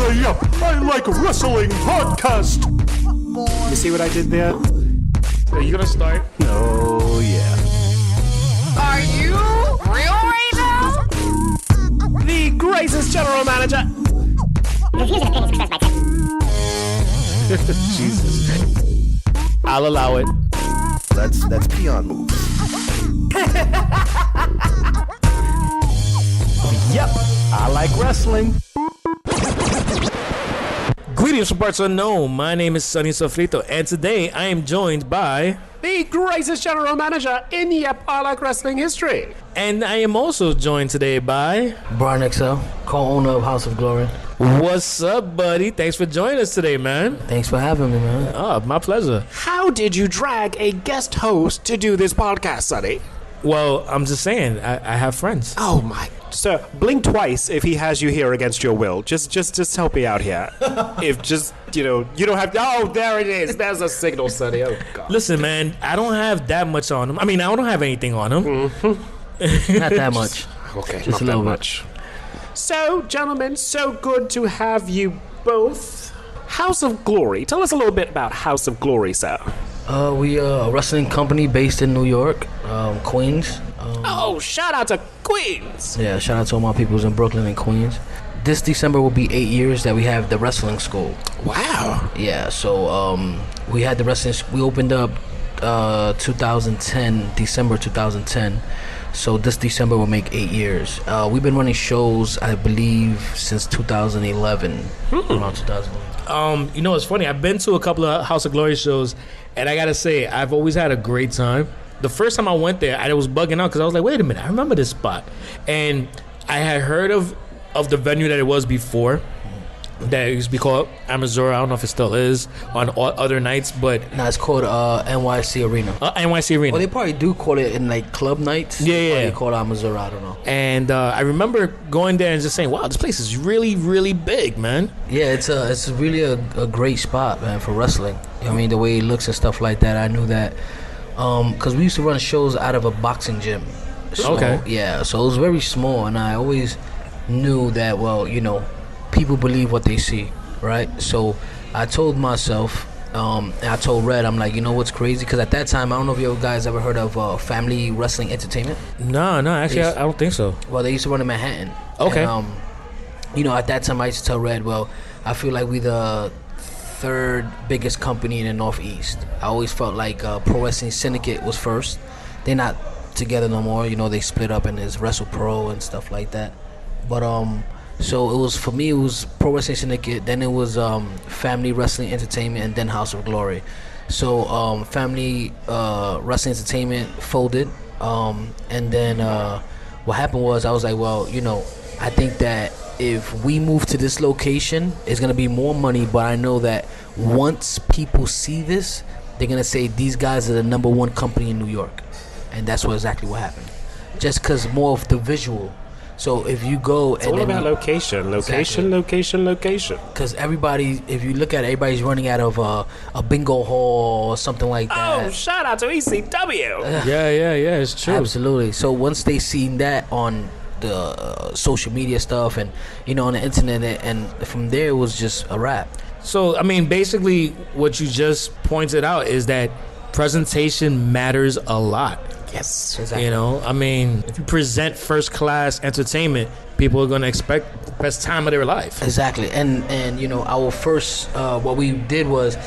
the Yep, I Like Wrestling podcast. You see what I did there? Are you gonna start? Oh, yeah. Are you real right now? The greatest general manager. Jesus. I'll allow it. That's peon moves. Yep, I like wrestling. Greetings from parts unknown. My name is Sonny Sofrito, and today I am joined by... The greatest general manager in Yep, I Like Wrestling history. And I am also joined today by... Brian XL, co-owner of House of Glory. What's up, buddy? Thanks for joining us today, man. Thanks for having me, man. Oh, my pleasure. How did you drag a guest host to do this podcast, Sonny? Well, I'm just saying, I have friends. Oh my. Sir, blink twice if he has you here against your will. Just help me out here. If just, you don't have to. Oh, there it is. There's a signal, Sonny. Oh, God. Listen, man, I don't have that much on him. I mean, I don't have anything on him. Not that much. Okay, Just not a little that bit. much. So, gentlemen, so good to have you both. House of Glory. Tell us a little bit about House of Glory, sir. We are a wrestling company based in New York, Queens. Oh, shout out to Queens. Yeah, shout out to all my peoples in Brooklyn and Queens. This December will be 8 years that we have the wrestling school. Wow. Yeah, so we had the wrestling. We opened up 2010, December 2010. So this December will make 8 years. We've been running shows, I believe, since 2011. Around 2011. You know, it's funny. I've been to a couple of House of Glory shows, and I gotta say, I've always had a great time. The first time I went there, I was bugging out because I was like, wait a minute, I remember this spot. And I had heard of the venue that it was before, that it used to be called Amazura. I don't know if it still is on all other nights, but... Now it's called NYC Arena. NYC Arena. Well, they probably do call it in like club nights. Yeah. They call it Amazura, I don't know. And I remember going there and just saying, wow, this place is really, really big, man. Yeah, it's really a great spot, man, for wrestling. I mean, the way it looks and stuff like that. I knew that because we used to run shows out of a boxing gym. So, Okay. Yeah, so it was very small, and I always knew that, well, people believe what they see, right? So I told myself, and I told Red, I'm like, you know what's crazy? Because at that time, I don't know if you guys ever heard of Family Wrestling Entertainment. No, actually, I don't think so. Well, they used to run in Manhattan. Okay. And, at that time, I used to tell Red, well, I feel like we the third biggest company in the Northeast. I always felt like Pro Wrestling Syndicate was first. They're not together no more. They split up and there's Wrestle Pro and stuff like that. But so it was, for me, it was Pro Wrestling Syndicate, then it was Family Wrestling Entertainment, and then House of Glory. So Family Wrestling Entertainment folded, and then what happened was I was like, well, I think that if we move to this location, it's going to be more money, but I know that once people see this, they're going to say these guys are the number one company in New York. And that's exactly what happened. Just because more of the visual. So if you go... It's all about location. Because everybody, if you look at it, everybody's running out of a bingo hall or something like that. Oh, shout out to ECW. Yeah, it's true. Absolutely. So once they seen that on the social media stuff and, on the internet, and from there it was just a wrap. So, I mean, basically what you just pointed out is that presentation matters a lot. Yes. Exactly. I mean, if you present first class entertainment, people are going to expect the best time of their life. Exactly. And our first, what we did was,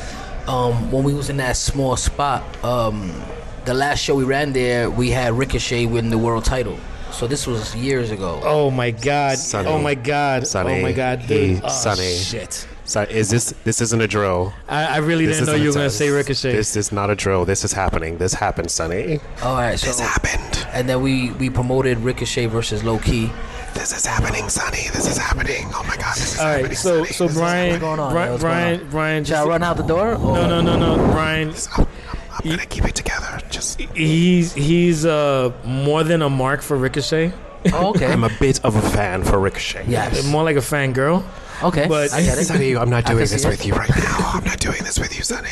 when we was in that small spot, the last show we ran there, we had Ricochet win the world title. So this was years ago. Oh my God. Sonny. Oh my God. Sonny. Oh my God, dude. Sonny. Shit. So this isn't a drill. I really didn't know you were going to say Ricochet. This is not a drill. This is happening. This happened, Sonny. All right. So, This happened. and then we promoted Ricochet versus Low Key. This is happening, Sonny. This is happening. Oh my God. This is All right, happening. so Sonny. Brian, What's going on, man? What's going Brian, Should I run out the door? Or? No, Brian. I'm gonna keep it together. Just. He's more than a mark for Ricochet. Oh, okay. I'm a bit of a fan for Ricochet. Yes. More like a fangirl. Okay. But- I get it. Sonny, I'm not I doing can this see with it. you right now. I'm not doing this with you, Sonny.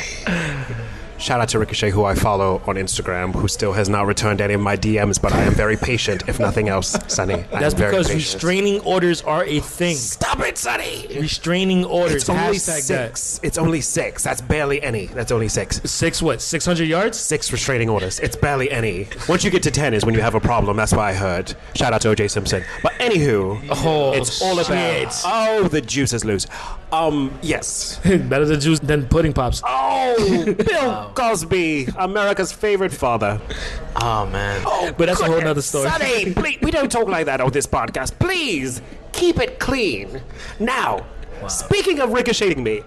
Shout out to Ricochet, who I follow on Instagram, who still has not returned any of my DMs, but I am very patient, if nothing else, Sonny. That's because restraining orders are a thing. Stop it! Sonny. Restraining orders. It's only Hashtag 6. It's only 6. That's barely any. That's only 6. that. 6 what? 600 yards? 6 restraining orders. It's barely any. Once you get to 10 is when you have a problem. That's what I heard. Shout out to O.J. Simpson. But anywho, it's all about. Oh, the juice is loose. Yes. Better the juice than pudding pops. Oh, Bill Cosby, America's favorite father. Oh man. Oh, But that's a whole goodness. nother story. Sonny, please, we don't talk like that on this podcast. Please keep it clean. Now, speaking of ricocheting me,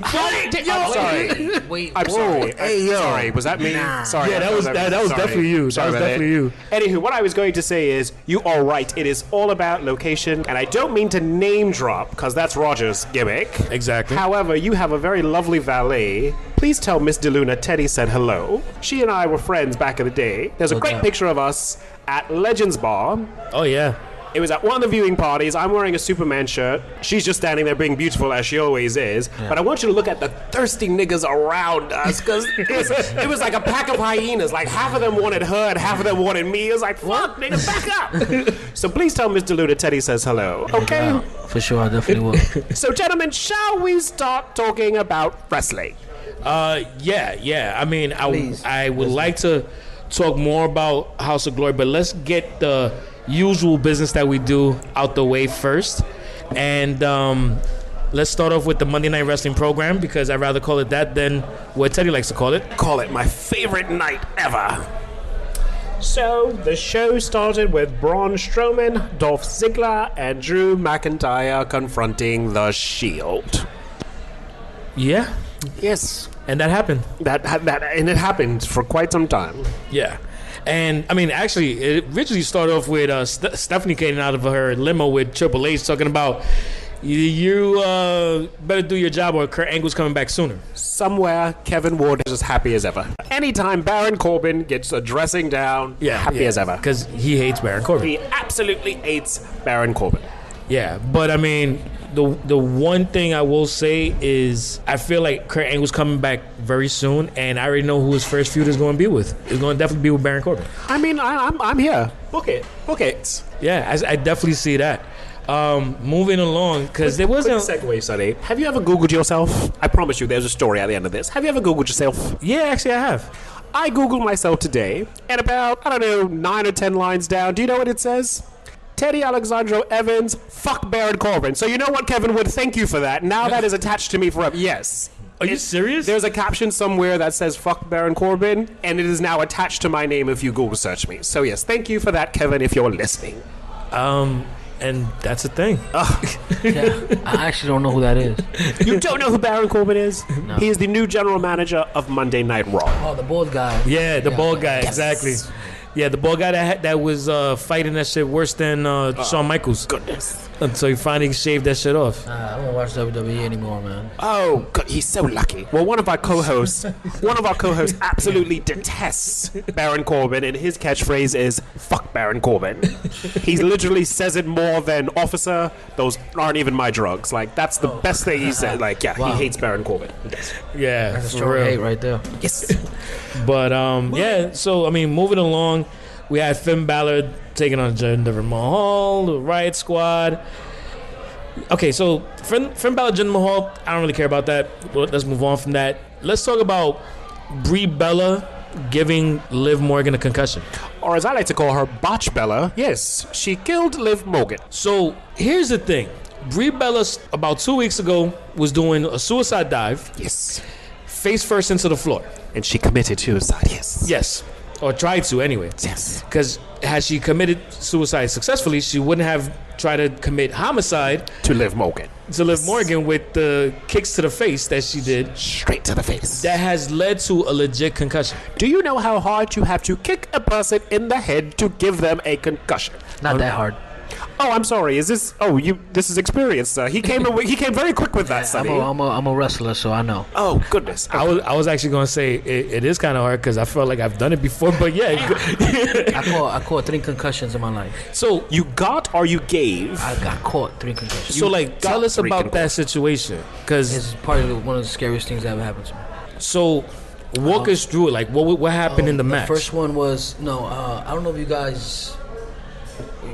I'm sorry. Wait. I'm sorry. Hey, yo. Sorry, was that me? Sorry. Yeah, that was sorry. definitely you. That Sorry was about definitely you. Anywho, what I was going to say is, you are right. It is all about location, and I don't mean to name drop, because that's Roger's gimmick. Exactly. However, you have a very lovely valet. Please tell Miss DeLuna Teddy said hello. She and I were friends back in the day. There's a great picture of us at Legends Bar. Oh yeah. It was at one of the viewing parties. I'm wearing a Superman shirt. She's just standing there being beautiful as she always is. Yeah. But I want you to look at the thirsty niggas around us, because it was like a pack of hyenas. Like, half of them wanted her and half of them wanted me. It was like, fuck, nigga, back up. So please tell Miss DeLuna Teddy says hello, okay? Yeah, for sure, I definitely will. So, gentlemen, shall we start talking about wrestling? Yeah. I mean, I would like to talk more about House of Glory, but let's get the usual business that we do out the way first. And let's start off with the Monday Night Wrestling program, because I'd rather call it that than what Teddy likes to call it. Call it my favorite night ever. So, the show started with Braun Strowman, Dolph Ziggler, and Drew McIntyre confronting The Shield. Yeah. Yes. And that happened. And it happened for quite some time. Yeah. And, I mean, actually, it originally started off with Stephanie getting out of her limo with Triple H talking about, you better do your job or Kurt Angle's coming back sooner. Somewhere, Kevin Ward is as happy as ever. Anytime Baron Corbin gets a dressing down, happy as ever. Because he hates Baron Corbin. He absolutely hates Baron Corbin. Yeah, but, I mean, the one thing I will say is I feel like Kurt Angle's coming back very soon, and I already know who his first feud is going to be with. It's going to definitely be with Baron Corbin. I mean, I'm here. Book it. Yeah, I definitely see that. Moving along, because there wasn't... Quick segue, Sonny. Have you ever Googled yourself? I promise you there's a story at the end of this. Have you ever Googled yourself? Yeah, actually I have. I Googled myself today, and about, 9 or 10 lines down, do you know what it says? Teddy Alexandro-Evans, fuck Baron Corbin. So you know what, Kevin Wood? Thank you for that. Now that is attached to me forever. Yes. Are you serious? There's a caption somewhere that says fuck Baron Corbin, and it is now attached to my name if you Google search me. So yes, thank you for that, Kevin, if you're listening. And that's a thing. Yeah, I actually don't know who that is. You don't know who Baron Corbin is? No. He is the new general manager of Monday Night Raw. Oh, the bald guy. Yeah, the bald guy, Yes. exactly. Yeah, the bald guy that was fighting that shit worse than Shawn Michaels. Goodness. Until he finally shaved that shit off. I don't watch WWE anymore, man. Oh, God, he's so lucky. Well, one of our co-hosts absolutely detests Baron Corbin, and his catchphrase is "fuck Baron Corbin." He literally says it more than "officer, those aren't even my drugs." Like, that's the best thing he said. Like, yeah, Wow. he hates Baron Corbin. He does. Yeah, That's a for strong real. hate right there. Yes. But yeah, so I mean, moving along, we had Finn Balor taking on Jinder Mahal, the Riot Squad. Okay, so Finn Balor, Jinder Mahal, I don't really care about that. Well, let's move on from that. Let's talk about Brie Bella giving Liv Morgan a concussion. Or as I like to call her, Botch Bella. Yes, she killed Liv Morgan. So here's the thing. Brie Bella, about 2 weeks ago, was doing a suicide dive, Yes. face first into the floor. And she committed suicide. Yes. Yes. Or tried to, anyway. Yes. Because had she committed suicide successfully, she wouldn't have tried to commit homicide To Liv Morgan. to Liv Morgan with the kicks to the face that she did. Straight to the face. That has led to a legit concussion. Do you know how hard you have to kick a person in the head to give them a concussion? Not that hard. Oh, I'm sorry. Is this? Oh, this is experience. He came very quick with that, Sonny. I'm a wrestler, so I know. Oh goodness. I was actually going to say it is kind of hard because I felt like I've done it before, but yeah. I caught 3 concussions in my life. So You got or you gave? I got caught 3 concussions. so like tell us got about that situation, because This is probably one of the scariest things that ever happened to me. so walk us through it. Like what happened in the match? First one was I don't know if you guys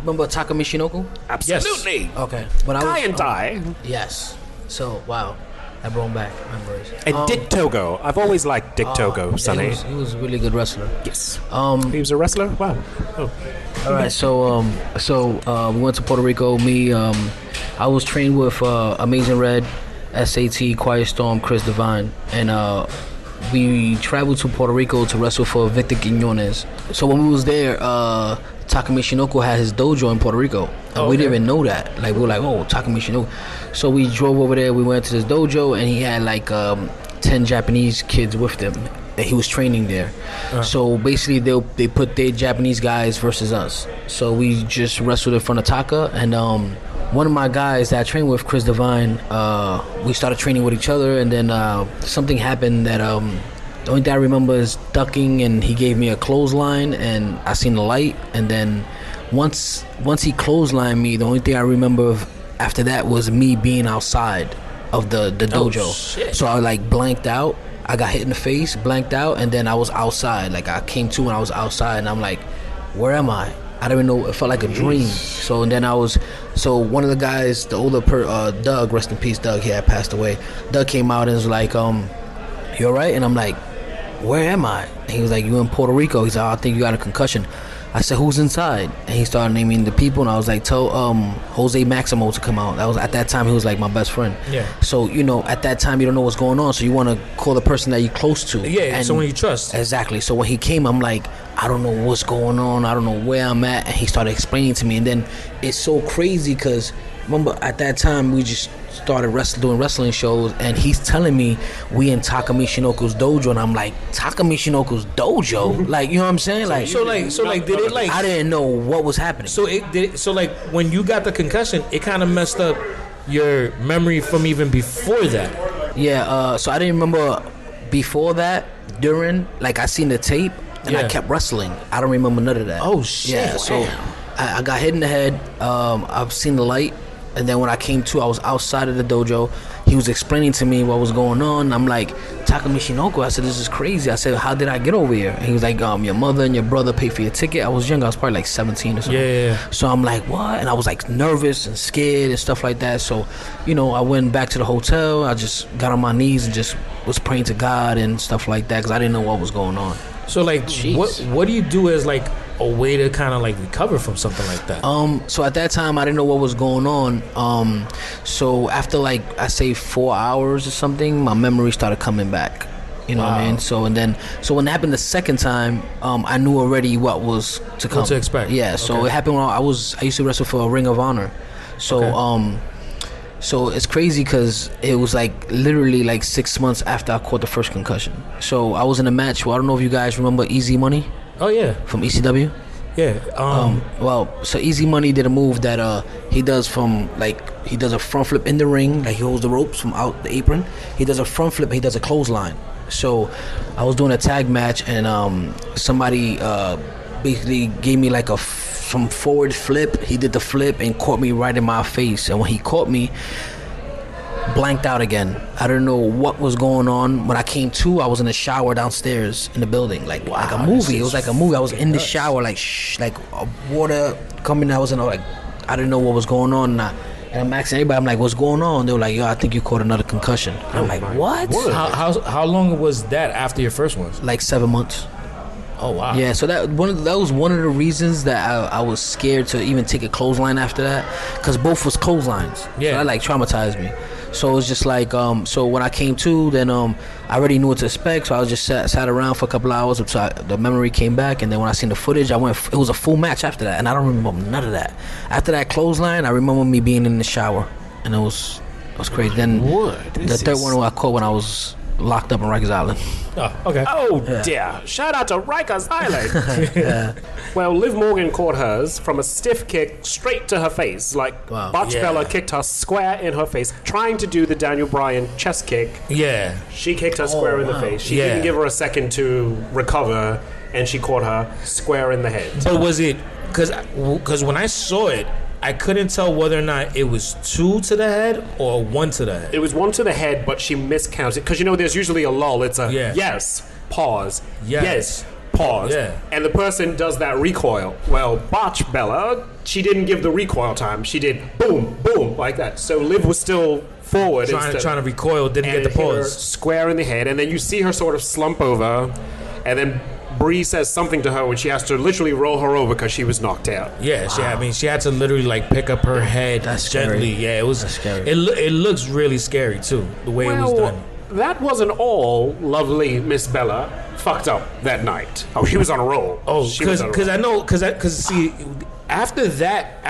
remember Taka Michinoku? Absolutely. Okay, but I Kai was and Dai. yes. So wow, that brought back memories. And Dick Togo. I've always liked Dick Togo, Sonny. He was a really good wrestler. Yes. He was a wrestler? Wow. Oh. All right, so we went to Puerto Rico. I was trained with Amazing Red, SAT, Quiet Storm, Chris Divine, and we traveled to Puerto Rico to wrestle for Victor Quiñones. So when we was there, Taka Michinoku had his dojo in Puerto Rico, and we didn't even know that. Like we were like, oh, Taka Michinoku. So we drove over there. We went to this dojo, and he had like 10 Japanese kids with him that he was training there. So basically, they put their Japanese guys versus us. So we just wrestled in front of Taka, and one of my guys that I trained with, Chris Divine, we started training with each other, and then something happened that the only thing I remember is ducking, and he gave me a clothesline, and I seen the light, and then once he clotheslined me, the only thing I remember after that was me being outside of the dojo. So I like blanked out. I got hit in the face, blanked out, and then I was outside. Like I came to and I was outside, and I'm like, where am I? I don't even know. It felt like a dream. So and then one of the guys, the older Doug, rest in peace, Doug. He had passed away. Doug came out and was like, you all right? And I'm like, where am I? And he was like, you in Puerto Rico? He's like, I think you got a concussion. I said, who's inside? And he started naming the people, and I was like, tell Jose Maximo to come out. That was at that time he was like my best friend. Yeah. So at that time you don't know what's going on, so you want to call the person that you're close to. Yeah, and someone you trust. Exactly. So when he came, I'm like, I don't know what's going on. I don't know where I'm at. And he started explaining to me, and then it's so crazy because remember at that time we just started doing wrestling shows, and he's telling me we in Taka Michinoku's dojo, and I'm like, Taka Michinoku's dojo? Like, you know what I'm saying? Like, so did it like? I didn't know what was happening. So when you got the concussion, it kind of messed up your memory from even before that. Yeah. So I didn't remember before that. During, like, I seen the tape, and I kept wrestling. I don't remember none of that. Oh shit! Yeah. So I got hit in the head. I've seen the light. And then when I came to, I was outside of the dojo. He was explaining to me what was going on. I'm like, Taka Michinoku. I said, this is crazy. I said, how did I get over here? And he was like, your mother and your brother paid for your ticket. I was young. I was probably like 17 or something. Yeah. So I'm like, what? And I was like nervous and scared and stuff like that. So, I went back to the hotel. I just got on my knees and just was praying to God and stuff like that because I didn't know what was going on. So like, what do you do as like a way to kind of like recover from something like that? So at that time I didn't know what was going on. So after like I say 4 hours or something, my memory started coming back. You know what I mean? So when it happened the second time, I knew already what was to come. What to expect? Yeah. So it happened when I used to wrestle for a Ring of Honor. So So it's crazy because it was like literally like 6 months after I caught the first concussion. So I was in a match. Well, I don't know if you guys remember Easy Money. Oh yeah. From ECW. Yeah. So Easy Money did a move that he does he does a front flip in the ring, like he holds the ropes from out the apron. He does a front flip. He does a clothesline. So I was doing a tag match, and somebody basically gave me like some forward flip. He did the flip and caught me right in my face. And when he caught me, blanked out again. I don't know what was going on. When I came to, I was in the shower downstairs in the building, like a movie. It was like a movie. I was in the shower, like water coming. I didn't know what was going on. And I'm asking everybody, I'm like, what's going on? They were like, yo, I think you caught another concussion. And I'm like, what? How long was that after your first one? Like 7 months. Oh wow! Yeah, so that was one of the reasons that I was scared to even take a clothesline after that, because both was clotheslines. Yeah, so that like traumatized me. So it was just like, so when I came to, then I already knew what to expect. So I was just sat around for a couple hours until the memory came back, and then when I seen the footage, it was a full match after that, and I don't remember none of that. After that clothesline, I remember me being in the shower, and it was crazy. Then the third one I caught when I was locked up in Rikers Island. Oh, okay. Oh, dear. Shout out to Rikers Island. Yeah. Well, Liv Morgan caught hers from a stiff kick straight to her face. Like, Botch Bella kicked her square in her face, trying to do the Daniel Bryan chest kick. Yeah. She kicked her square in the face. She didn't give her a second to recover, and she caught her square in the head. But was it... Because when I saw it, I couldn't tell whether or not it was 2 to the head or 1 to the head. It was 1 to the head, but she miscounted. Because, there's usually a lull. It's a yes, pause, yes, pause, Yeah. and the person does that recoil. Well, botch Bella, she didn't give the recoil time. She did boom, boom, like that. So Liv was still forward. Trying to recoil, didn't and get the it hit her pause. square in the head, and then you see her sort of slump over, and then Bree says something to her when she has to literally roll her over because she was knocked out. Yeah, I mean, she had to literally like pick up her head That's gently. scary. Yeah, it was That's scary. It looks really scary too, the way it was done. That wasn't all lovely Miss Bella fucked up that night. Oh, she was on a roll. Oh, She was on a because roll. I know, because see, after that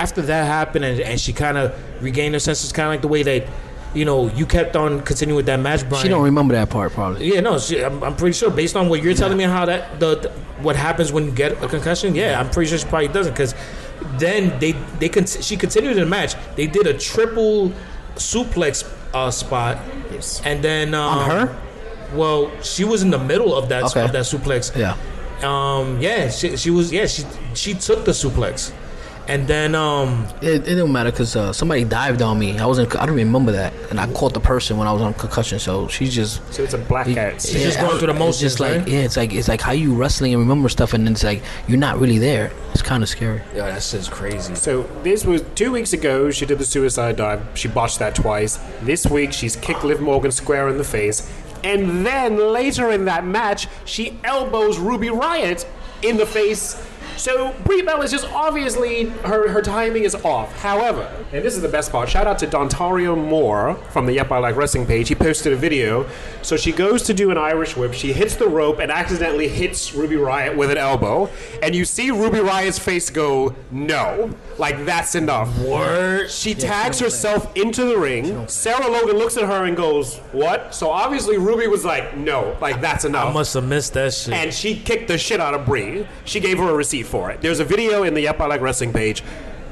happened, and she kind of regained her senses, kind of like the way that, you know, you kept on continuing with that match, Brian. She don't remember that part, probably. Yeah, no, I'm pretty sure based on what you're telling me, how that what happens when you get a concussion. Yeah, I'm pretty sure she probably doesn't, because then she continued the match. They did a triple suplex spot, and then On her? Well, she was in the middle of that Okay. of that suplex. Yeah. She was. Yeah, she took the suplex, and then It didn't matter because somebody dived on me. I don't remember that, and I caught the person when I was on concussion. So she's just. So it's a blackout. She's just going through the motions, It's just like right? it's like how you wrestling and remember stuff, and then it's like you're not really there. It's kind of scary. yeah, that shit's crazy. So this was 2 weeks ago. She did the suicide dive. She botched that twice. This week she's kicked Liv Morgan square in the face, and then later in that match she elbows Ruby Riott in the face. So Brie Bella is just obviously her timing is off. However, and this is the best part. Shout out to Dontario Moore from the Yep I Like Wrestling page. He posted a video. So she goes to do an Irish whip. She hits the rope and accidentally hits Ruby Riott with an elbow. And you see Ruby Riott's face go, no. Like, that's enough. Word. She tags herself into the ring. Sarah Logan looks at her and goes, what? So obviously Ruby was like, no. Like, that's enough. I must have missed that shit. And she kicked the shit out of Brie. She gave her a receipt for it. There's a video in the Yep I Like Wrestling page.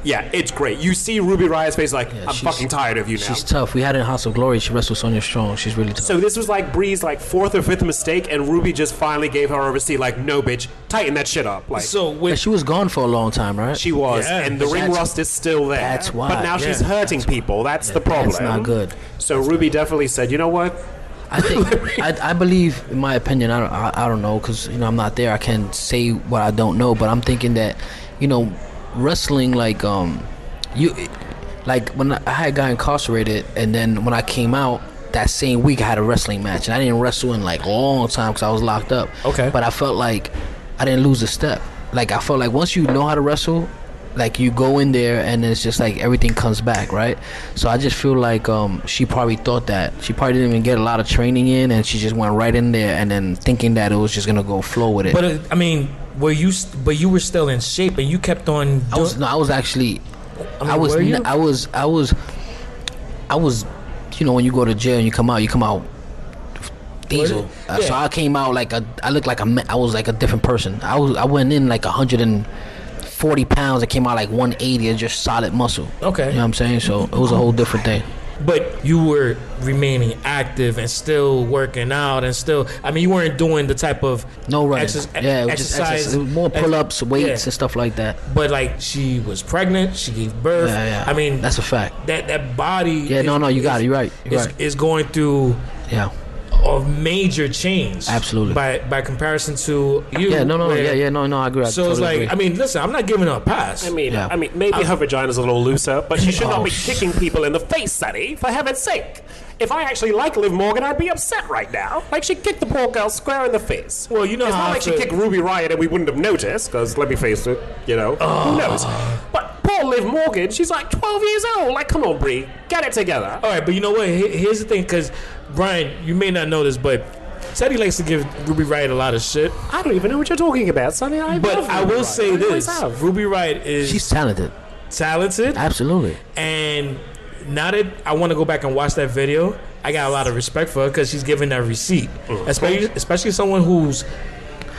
Yeah, it's great. You see Ruby Riott's face like, I'm fucking tired of you now. She's tough. We had her in House of Glory. She wrestled Sonya Strong. She's really tough. So this was like Brie's like fourth or fifth mistake, and Ruby just finally gave her a receipt like, no, bitch, tighten that shit up. Like, So Yeah, with she was gone for a long time, right? she was, Yeah, and the but ring that's- rust is still there. that's why. But now she's Yeah. hurting people. That's the problem. That's not good. So Ruby definitely said, you know what? I think I believe, in my opinion, I don't know, because I'm not there. I can't say what I don't know, but I'm thinking that wrestling like when I had got incarcerated, and then when I came out that same week, I had a wrestling match, and I didn't wrestle in like a long time because I was locked up. Okay. But I felt like I didn't lose a step. Like I felt like once you know how to wrestle, like you go in there and it's just like everything comes back, right? So I just feel like she probably thought that she probably didn't even get a lot of training in, and she just went right in there and then thinking that it was just gonna go flow with it. But I mean, but you were still in shape, and you kept on. I was actually, I mean, I was, were you? I was, when you go to jail and you come out diesel. Yeah. So I came out I looked like I was like a different person. I went in like 140 pounds. I came out like 180 of just solid muscle. Okay. You know what I'm saying? So it was a whole different thing. But you were remaining active and still working out, and still, I mean, you weren't doing the type of No running. exercise. It was just exercise. It was more pull-ups, weights, Yeah. and stuff like that. But like, she was pregnant, she gave birth. Yeah. I mean, That's a fact. that body. Yeah, no, you got it. You're right. You're right. Is going through Yeah. a major change. Absolutely. By comparison to you. Yeah, no, where- I agree. I So it's totally like, agree. I mean, listen, I'm not giving her a pass. I mean, Yeah. maybe her vagina's a little looser, but she should not Oh, be kicking people in the face, Sonny, for heaven's sake. If I actually like Liv Morgan, I'd be upset right now. Like, she kicked the poor girl square in the face. Well, you know it's how not I like she feel- kicked Ruby Riott and we wouldn't have noticed, because let me face it, who knows? But poor Liv Morgan, she's like 12 years old. Like, come on, Brie, get it together. All right, but you know what? Here's the thing, because Brian, you may not know this, but Teddy likes to give Ruby Riott a lot of shit. I don't even know what you're talking about, Sonny. But love I Ruby will Riott. say I always this: have. Ruby Riott is she's talented. talented, Absolutely. and now that I want to go back and watch that video, I got a lot of respect for her because she's giving that receipt, especially someone who's,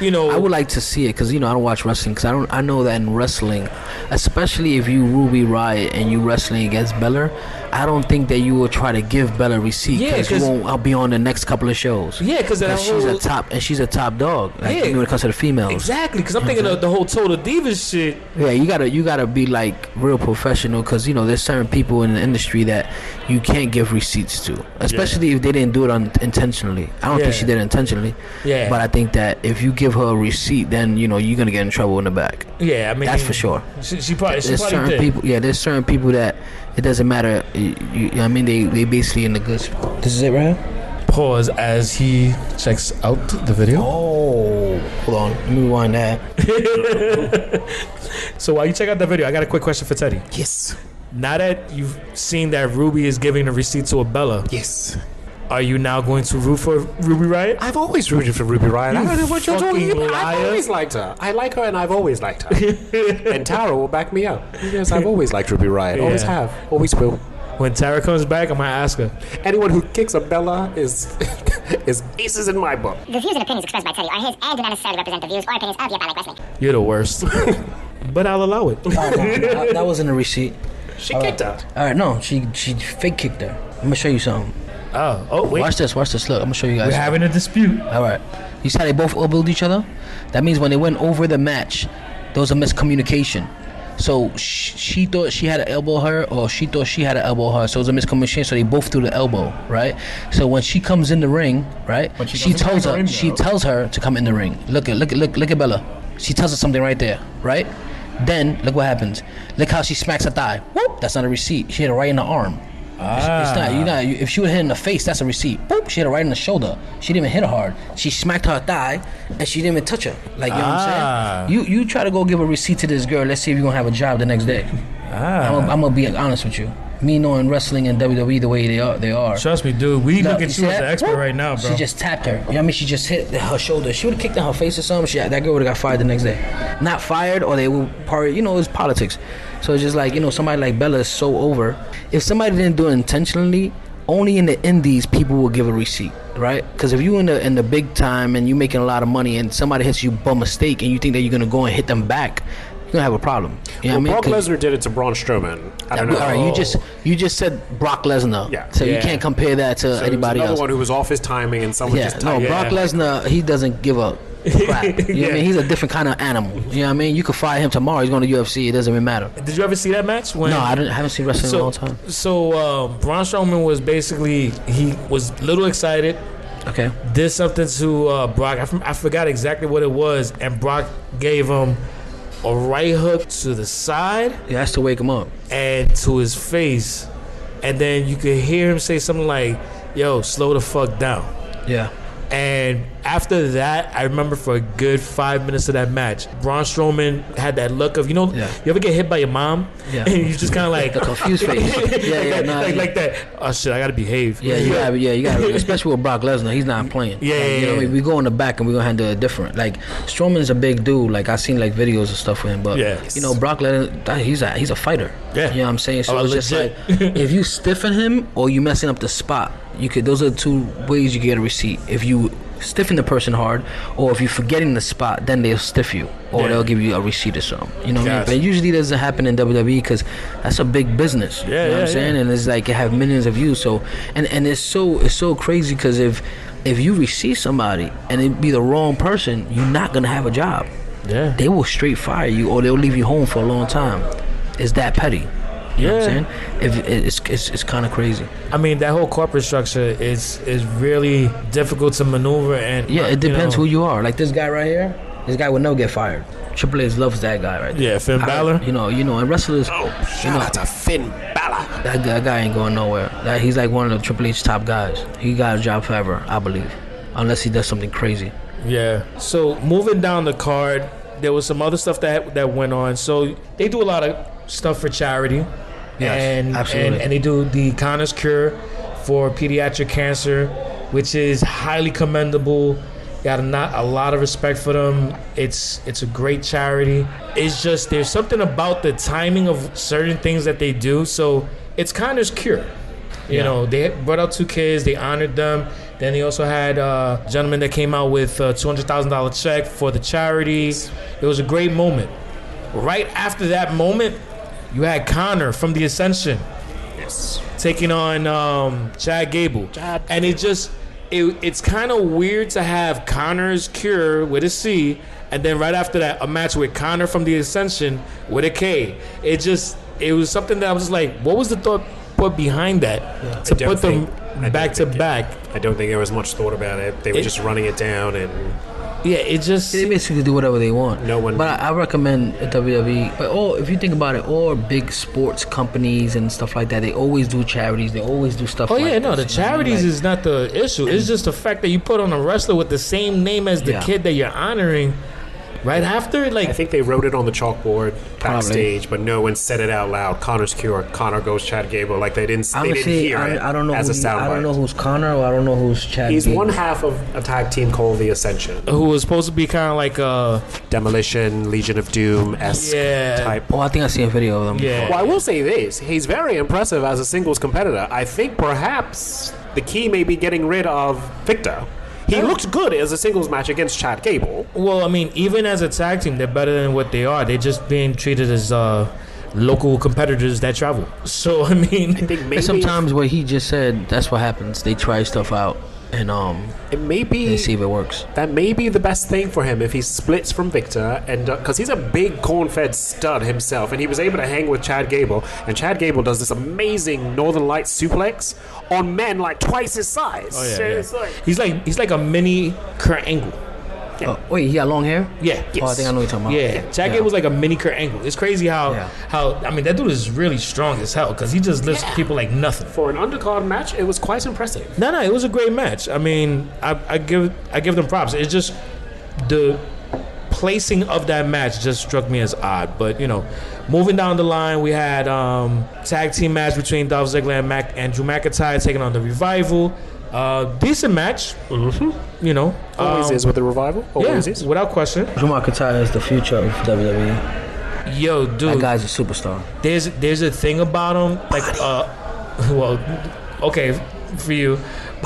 I would like to see it because I don't watch wrestling because I know that in wrestling, especially if you Ruby Riott and you wrestling against Beller, I don't think that you will try to give Bella a receipt because you won't. I'll be on the next couple of shows. Yeah, because she's a top dog. Like, yeah, when it comes to the females. Exactly, because I'm thinking of the whole Total Divas shit. Yeah, you gotta be like real professional because there's certain people in the industry that you can't give receipts to, especially if they didn't do it intentionally. I don't think she did it intentionally. Yeah. But I think that if you give her a receipt, then you're gonna get in trouble in the back. Yeah, I mean that's for sure. She probably did. People. Yeah, there's certain people that it doesn't matter. I mean, they basically in the good spot. This is it right here. Pause as he checks out the video. Oh, hold on. Let me rewind that. So while you check out the video, I got a quick question for Teddy. Yes. Now that you've seen that Ruby is giving a receipt to a Bella, yes, are you now going to root for Ruby Riott? I've always rooted for Ruby Riott. I don't know what you're talking about. Liar. I've always liked her. I like her and I've always liked her. And Tara will back me up. Yes, I've always liked Ruby Riott. Always have. Always will. When Tara comes back, I'm going to ask her. Anyone who kicks a Bella is aces in my book. The views and opinions expressed by Teddy are his and do not necessarily represent the views or opinions of Yep, I Like Wrestling. You're the worst. But I'll allow it. That wasn't a receipt. She kicked her. All right, no, she fake kicked her. I'm going to show you something. Oh, wait. Watch this. Look, I'm going to show you guys. We're having a dispute. All right. You see how they both elbowed each other? That means when they went over the match, there was a miscommunication. So she thought she had to elbow her, or she thought she had to elbow her. So it was a miscommunication. So they both threw the elbow, right? So when she comes in the ring, right? She tells her to come in the ring. Look at Bella. She tells her something right there, right? Then look what happens. Look how she smacks her thigh. Whoop! That's not a receipt. She hit her right in the arm. It's not. If she would hit in the face, that's a receipt. Boop! She hit her right in the shoulder. She didn't even hit her hard. She smacked her thigh, and she didn't even touch her. Like, you know what I'm saying? You try to go give a receipt to this girl. Let's see if you're gonna have a job the next day. I'm gonna be honest with you. Me knowing wrestling and WWE the way they are. Trust me, dude. We look at you as the expert right now, bro. She just tapped her. You know what I mean? She just hit her shoulder. She would have kicked in her face or something. That girl would have got fired the next day. Not fired, or they would party. It's politics. So it's just like, somebody like Bella is so over. If somebody didn't do it intentionally, only in the indies people will give a receipt, right? Because if you in the big time and you making a lot of money and somebody hits you by mistake and you think that you're gonna go and hit them back, you're gonna have a problem. You know what I mean? Brock Lesnar did it to Braun Strowman. I don't know. All right, you just said Brock Lesnar. Yeah. So you can't compare that to anybody else. Another one who was off his timing and someone just timed. Brock Lesnar, he doesn't give up. Crap. You know what I mean? He's a different kind of animal. You know what I mean? You could fire him tomorrow. He's going to UFC. It doesn't even matter. Did you ever see that match? No, I haven't seen wrestling in a long time. So Braun Strowman was basically, he was a little excited. Okay. Did something to Brock. I forgot exactly what it was. And Brock gave him a right hook to the side. He has to wake him up. And to his face. And then you could hear him say something like, yo, slow the fuck down. Yeah. And after that, I remember for a good 5 minutes of that match, Braun Strowman had that look of, you ever get hit by your mom? Yeah. And you just kind of like... The confused face. Like that. Oh, shit, I got to behave. Yeah, you got to. Especially with Brock Lesnar, he's not playing. Yeah. We go in the back and we're going to handle it different. Like, Strowman's a big dude. Like, I've seen, like, videos and stuff with him. But, Brock Lesnar, he's a fighter. Yeah. You know what I'm saying? So it's just like, if you stiffen him or you messing up the spot, those are the two ways you can get a receipt. If you stiffen the person hard, or if you're forgetting the spot, then they'll stiff you, or they'll give you a receipt or something. You know what I mean? But it usually doesn't happen in WWE because that's a big business. You know what I'm saying? And it's like it have millions of views. So and it's so crazy because if you receive somebody and it be the wrong person, you're not gonna have a job. Yeah. They will straight fire you, or they'll leave you home for a long time. It's that petty. You know what I'm saying? It's kind of crazy. I mean, that whole corporate structure is really difficult to maneuver. And it depends who you are. Like this guy right here, this guy would never get fired. Triple H loves that guy right there. Yeah, Finn Balor. And wrestlers. Shout out to Finn Balor. That guy ain't going nowhere. He's like one of the Triple H top guys. He got a job forever, I believe, unless he does something crazy. Yeah. So moving down the card, there was some other stuff that went on. So they do a lot of stuff for charity. Yes, absolutely. And they do the Connor's Cure for pediatric cancer, which is highly commendable. Got a lot of respect for them. It's a great charity. It's just there's something about the timing of certain things that they do. So it's Connor's Cure. They brought out 2 kids. They honored them. Then they also had a gentleman that came out with a $200,000 check for the charity. It was a great moment. Right after that moment, you had Connor from the Ascension taking on Chad Gable. And it's kind of weird to have Connor's Cure with a C, and then right after that, a match with Connor from the Ascension with a K. It was something that I was just like, what was the thought put behind that to put them back to back? I don't think there was much thought about it. They were just running it down and. Yeah, it just... They basically do whatever they want. No one... But I recommend WWE. But if you think about it, all big sports companies and stuff like that, they always do charities. They always do stuff like that. Oh, yeah, no, the charities is not the issue. It's just the fact that you put on a wrestler with the same name as the kid that you're honoring right after. Like, I think they wrote it on the chalkboard backstage, but no one said it out loud. Connor's Cure, Connor goes Chad Gable. Like, they didn't hear it I don't know as a soundbite. I don't know who's Connor or I don't know who's Chad He's Gable. one half of a tag team called The Ascension. who was supposed to be kind of like Demolition, Legion of Doom-esque type. Oh, I think I seen a video of them. Yeah. Well, I will say this. He's very impressive as a singles competitor. I think perhaps the key may be getting rid of Victor. He looked good as a singles match against Chad Gable. Well, I mean, even as a tag team, they're better than what they are. They're just being treated as local competitors that travel. So, I mean... I think maybe... And sometimes what he just said, that's what happens. They try stuff out and it may be, they see if it works. That may be the best thing for him if he splits from Victor, and because he's a big corn-fed stud himself, and he was able to hang with Chad Gable, and Chad Gable does this amazing Northern Lights suplex on men like twice his size. Oh, yeah, So yeah. it's like, He's like a mini Kurt Angle. Wait, he got long hair? Yeah. Oh, I think I know what you're talking about. Yeah, Chad Gable was like a mini Kurt Angle. It's crazy how I mean, that dude is really strong as hell because he just lifts people like nothing. for an undercard match, it was quite impressive. No, it was a great match. I mean, I give them props. It's just the placing of that match just struck me as odd. But moving down the line, we had tag team match between Dolph Ziggler and Drew McIntyre taking on the Revival. Decent match. Always is with the Revival. Always is. Without question. Drew McIntyre is the future of WWE. Yo, dude, That guy's a superstar. there's a thing about him, like well, okay, for you,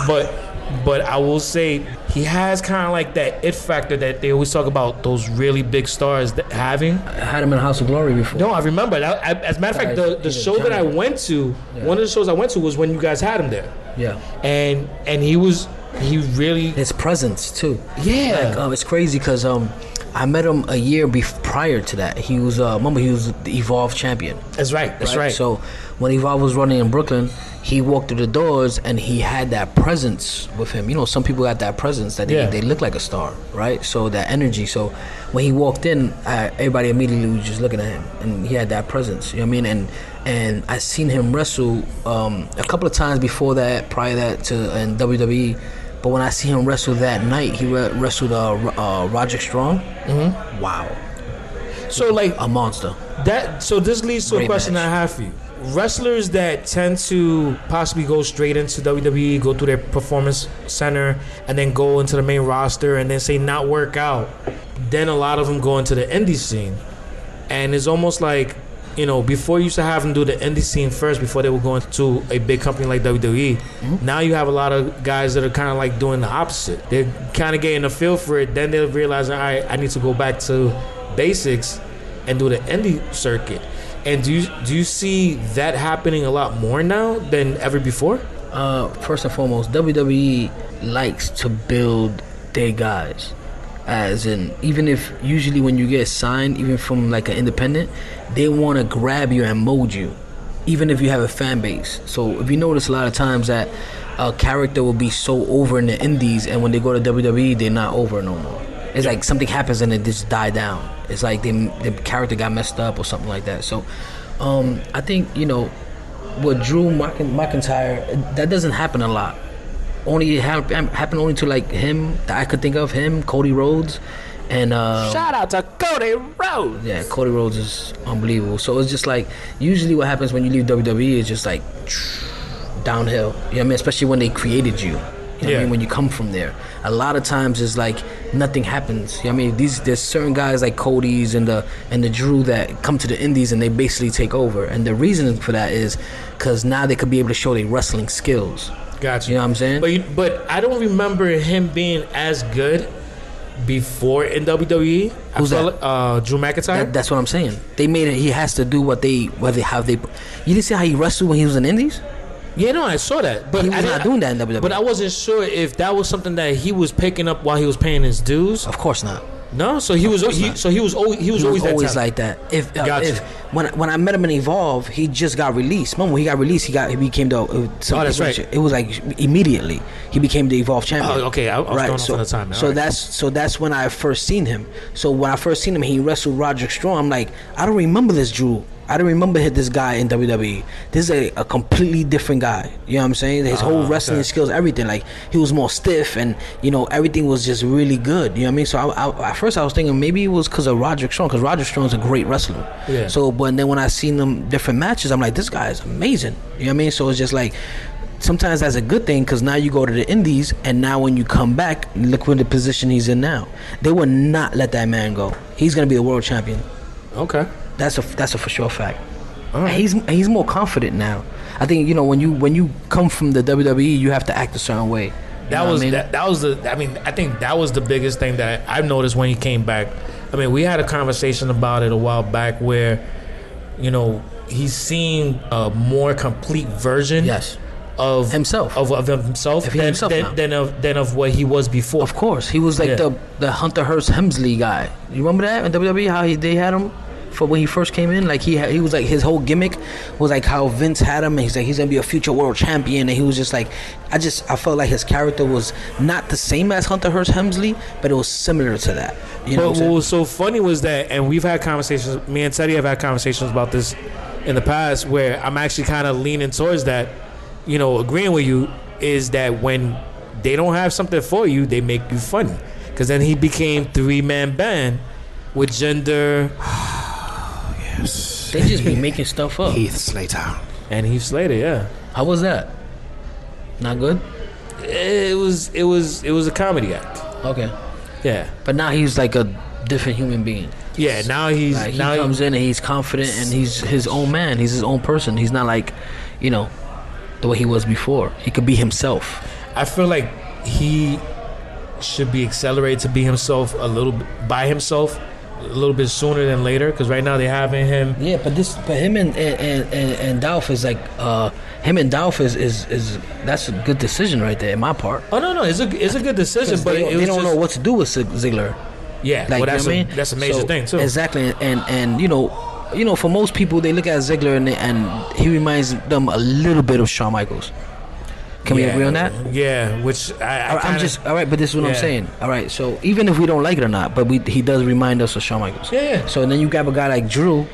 but I will say he has kind of like that it factor that they always talk about those really big stars having. I had him in House of Glory before. No, I remember that. As a matter of fact, the show that I went to, one of the shows I went to was when you guys had him there. Yeah. And he really, His presence too. yeah. Like, it's crazy because I met him a year prior to that. He was remember he was the Evolve champion. That's right. So when Evolve was running in Brooklyn, he walked through the doors and he had that presence with him. Some people got that presence that they look like a star, right? So that energy. So when he walked in, everybody immediately was just looking at him, and he had that presence. You know what I mean? And I seen him wrestle a couple of times before that, prior that to in WWE. But when I see him wrestle that night, he wrestled Roderick Strong. Mm-hmm. Wow. So like A monster. So this leads to a Great question match. I have for you. Wrestlers that tend to possibly go straight into WWE, go through their performance center, and then go into the main roster, and then say not work out, then a lot of them go into the indie scene. And it's almost like, before you used to have them do the indie scene first before they would go into a big company like WWE. Mm-hmm. Now you have a lot of guys that are kind of like doing the opposite. They're kind of getting a feel for it. Then they'll realize, all right, I need to go back to basics and do the indie circuit. And do you see that happening a lot more now than ever before? First and foremost, WWE likes to build their guys. As in, even if usually when you get signed, even from like an independent, they want to grab you and mold you, even if you have a fan base. So if you notice a lot of times that a character will be so over in the indies, and when they go to WWE, they're not over no more. It's like something happens and it just die down. It's like the character got messed up or something like that. So I think, with Drew McIntyre, that doesn't happen a lot. Only happened only to like him that I could think of, him, Cody Rhodes, and Shout out to Cody Rhodes. yeah, Cody Rhodes is unbelievable. So it's just like usually what happens when you leave WWE is just like downhill. You know what I mean? Especially when they created you. You know what I mean? When you come from there, a lot of times it's like nothing happens. You know what I mean? There's certain guys like Cody's and the Drew that come to the indies and they basically take over. And the reason for that is because now they could be able to show their wrestling skills. Gotcha. You know what I'm saying? But I don't remember him being as good before in WWE. Who's that? Drew McIntyre. That's what I'm saying. They made it. He has to do how they. You didn't see how he wrestled when he was in Indies? Yeah, no, I saw that, but He was not doing that in WWE. But I wasn't sure if that was something that he was picking up while he was paying his dues. Of course not. No, so he was always that like that. If Gotcha. when I met him in Evolve, he just got released. Remember when he got released, he became the. That's right. It was like immediately he became the Evolve champion. Oh, okay. I was going off on the time. So that's when I first seen him. So when I first seen him, he wrestled Roderick Strong. I'm like, I don't remember this Drew. I don't remember this guy in WWE. This is a completely different guy. You know what I'm saying? His whole wrestling skills, everything. Like, he was more stiff and, everything was just really good. You know what I mean? So at first I was thinking maybe it was because of Roderick Strong, because Roderick Strong is a great wrestler. Yeah. So, but then when I seen them different matches, I'm like, this guy is amazing. You know what I mean? So it's just like, sometimes that's a good thing, because now you go to the indies, and now when you come back, look what the position he's in now. They will not let that man go. He's going to be the world champion. Okay. That's a for sure fact. Right. He's more confident now. I think when you come from the WWE, you have to act a certain way. I think that was the biggest thing that I've noticed when he came back. I mean, we had a conversation about it a while back where, he's seeing a more complete version. Yes. Of himself, than of what he was before. Of course, he was like the Hunter Hearst Helmsley guy. You remember that in WWE? How they had him for when he first came in? Like he was like, his whole gimmick was like how Vince had him, and he's like, he's gonna be a future world champion, and he was just like, I felt like his character was not the same as Hunter Hearst Helmsley, but it was similar to that. But what was so funny was that, and we've had conversations. Me and Teddy have had conversations about this in the past, where I'm actually kind of leaning towards that. Agreeing with you is that when they don't have something for you, they make you funny. Because then he became 3-man band with Gender. Yes. They just be making stuff up. Heath Slater. And Heath Slater, yeah. How was that? Not good? It was a comedy act. Okay. Yeah. But now he's like a different human being. Yeah, now he comes in and he's confident and he's his own man. He's his own person. He's not like, the way he was before. He could be himself. I feel like he should be accelerated to be himself a little bit sooner than later, because right now they're having him. Yeah, but him and Dolph is like him and Dolph is that's a good decision right there in my part. Oh no, it's a good decision, but they don't know what to do with Ziggler. Yeah, like, that's a major thing too. Exactly, and for most people, they look at Ziggler and he reminds them a little bit of Shawn Michaels. Can we agree on that? Yeah, which I'm just all right, but this is what I'm saying. All right, so even if we don't like it or not, but he does remind us of Shawn Michaels. Yeah. So then you grab a guy like Drew,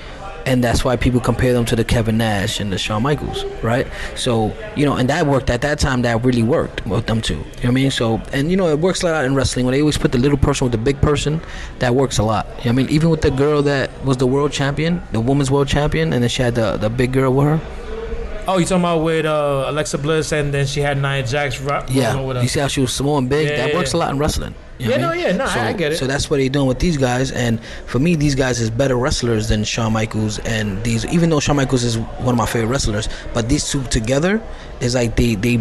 and that's why people compare them to the Kevin Nash and the Shawn Michaels, right? So and that worked at that time. That really worked with them too. You know what I mean? So it works a lot in wrestling when they always put the little person with the big person. That works a lot. You know what I mean? Even with the girl that was the world champion, the women's world champion, and then she had the big girl with her. Oh, you talking about with Alexa Bliss, and then she had Nia Jax with her. You see how she was small and big? That works a lot in wrestling. You know what I mean? I get it. So that's what they're doing with these guys, and for me, these guys is better wrestlers than Shawn Michaels, and these, even though Shawn Michaels is one of my favorite wrestlers, but these two together is like they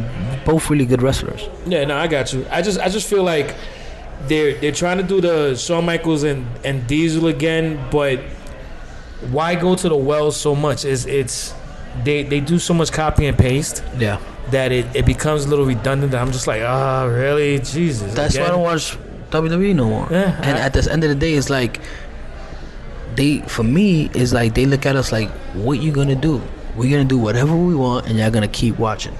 both really good wrestlers. Yeah, no, I got you. I just feel like they're trying to do the Shawn Michaels and Diesel again, but why go to the well so much? They do so much copy and paste. Yeah. That it becomes a little redundant. I'm just like, really? Jesus. That's why I don't watch WWE no more. Yeah, and at the end of the day, it's like for me, it's like they look at us like, what you gonna do? We're gonna do whatever we want, and y'all gonna keep watching.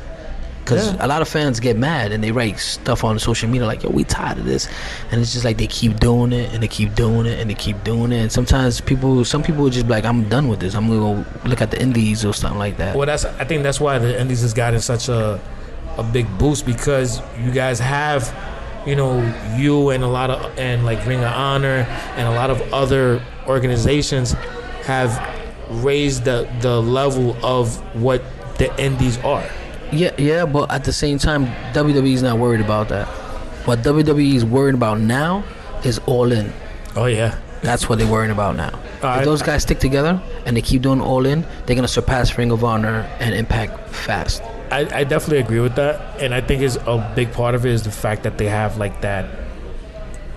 Because a lot of fans get mad and they write stuff on social media like, yo, we tired of this. And it's just like they keep doing it and they keep doing it and they keep doing it. And sometimes some people just be like, I'm done with this. I'm going to go look at the indies or something like that. Well, I think that's why the indies has gotten such a big boost, because you guys have, you and like Ring of Honor and a lot of other organizations have raised the level of what the indies are. Yeah, but at the same time, WWE is not worried about that. What WWE is worried about now is All In. Oh, yeah. That's what they're worrying about now. If those guys stick together and they keep doing All In, they're going to surpass Ring of Honor and Impact fast. I definitely agree with that. And I think is a big part of it is the fact that they have like that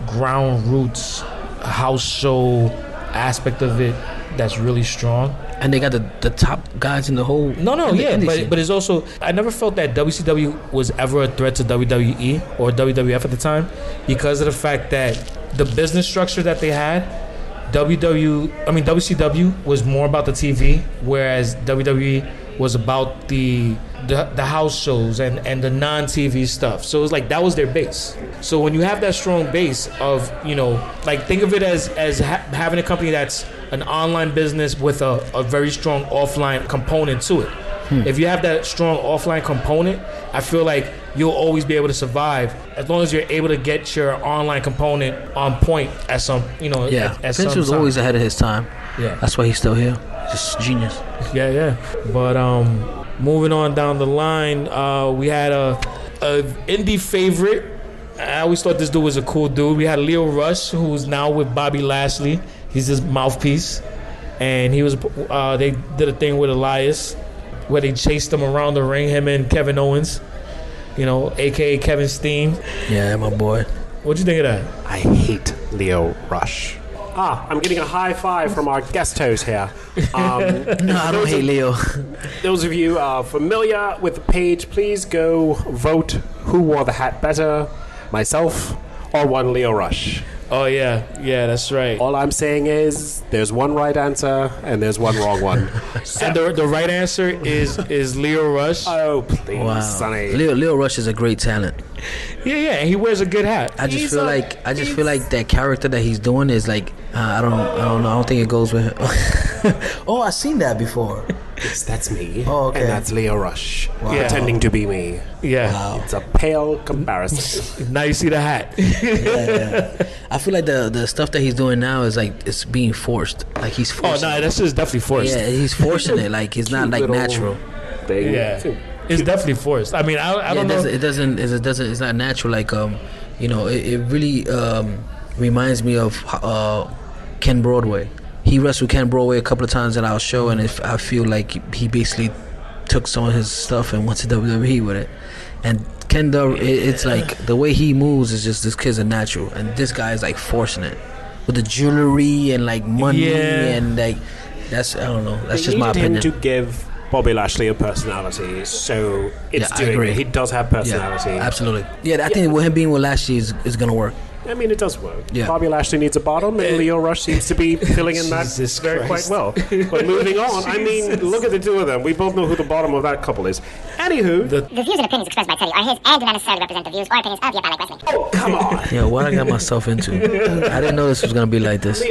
ground roots house show aspect of it that's really strong. And they got the top guys in the whole. But it's also, I never felt that WCW was ever a threat to WWE or WWF at the time because of the fact that the business structure that they had. WCW was more about the TV, whereas WWE was about the house shows and the non-TV stuff. So it was like that was their base. So when you have that strong base of, like think of it as having a company that's an online business with a very strong offline component to it. If you have that strong offline component, I feel like you'll always be able to survive as long as you're able to get your online component on point at some, at Vince was always ahead of his time. Yeah, that's why he's still here. Just genius. Yeah. But moving on down the line, we had a indie favorite. I always thought this dude was a cool dude. We had Leo Rush, who's now with Bobby Lashley. He's his mouthpiece, and he was. They did a thing with Elias, where they chased him around the ring, him and Kevin Owens, aka Kevin Steen. Yeah, my boy. What'd you think of that? I hate Leo Rush. I'm getting a high five from our guest host here. No, I don't hate Leo. Those of you familiar with the page, please go vote who wore the hat better, myself or one Leo Rush. Oh, yeah, that's right. All I'm saying is there's one right answer and there's one wrong one. And the right answer is Leo Rush. Oh, please, Sonny. Leo Rush is a great talent. Yeah, and he wears a good hat. I just feel like that character that he's doing is like I don't know. I don't think it goes with him. Oh, I've seen that before. Yes, that's me. Oh, okay. And that's Leo Rush pretending to be me. Yeah. Wow. It's a pale comparison. Now you see the hat. Yeah. I feel like the stuff that he's doing now is like it's being forced. Like he's forcing. Oh no, that's just definitely forced. Yeah, he's forcing it. Like it's not like natural. Thing. Yeah. It's definitely forced. I mean, I don't know. It doesn't. It's not natural. Like it really reminds me of Ken Broadway. He wrestled Ken Broadway a couple of times at our show, and I feel like he basically took some of his stuff and went to WWE with it. And Ken, it's like the way he moves is just this kid's a natural, and this guy is like forcing it with the jewelry and like money and like that's I don't know. That's just my opinion. To give Bobby Lashley a personality, so it's doing it. He does have personality. Yeah, absolutely. Yeah, I think with him being with Lashley is gonna work. I mean, it does work. Yeah. Bobby Lashley needs a bottom, and Leo Rush seems to be filling in that quite well. But moving on, I mean, look at the two of them. We both know who the bottom of that couple is. Anywho, The views and opinions expressed by Teddy are his and do not necessarily represent the views or opinions of Your Pal Like Wrestling. oh, come on. Yeah, what I got myself into. I didn't know this was gonna be like this.